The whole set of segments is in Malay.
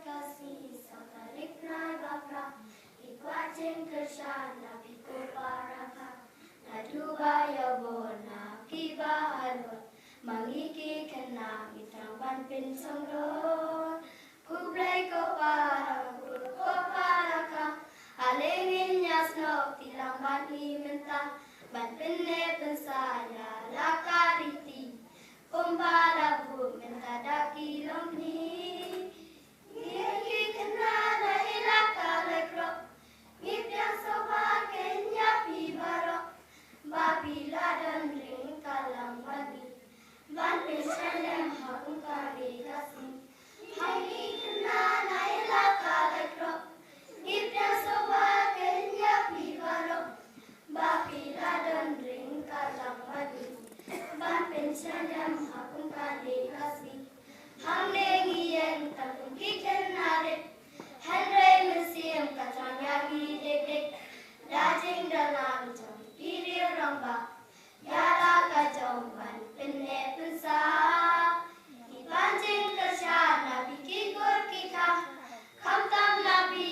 kasih satarik nai baka ikwacin kershana piko paraka naduba yabona kiba halot mangiki kena itrang panpin songro kublai ko paraka alengin nyasno tilang bani menta panpin ne pensaya lakariti kumbara bu menta daki longni Babila dan ring kalam bani, bani selem hakun kari kasih. Hai kena naila kalekro, gipya soba kenya pibaro. Babila dan ring kalam bani, bani selem hakun kari kasih. Hamne ngien takun kiken nare, Henry museum kacanya gidek, dajing dalam jam. Ramba, yala kacau ban penne pensa, dipancing kershana bikin kita, kamtam nabi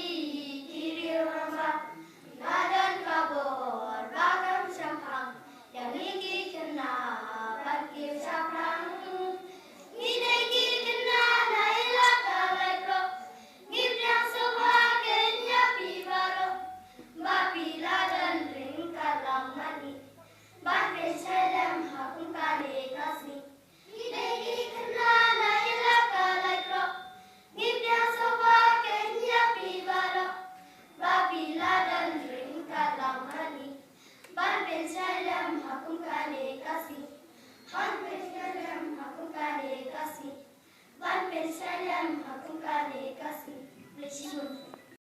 kiri ramba, nadan kabor bagam syampang, yang ini kena bakir syampang, ini kena naila kalekro, ngipyang soba kenya pibaro, babila dan ring kalam mani. Bani selem hakun kari kasih. Hidegi kena naila kalekro. Ngipya soba kenya pibaro. Babila dan ring kalam hani. Bani selem hakun kari kasih. Bani selem hakun kari kasih. Bani selem hakun kari kasih.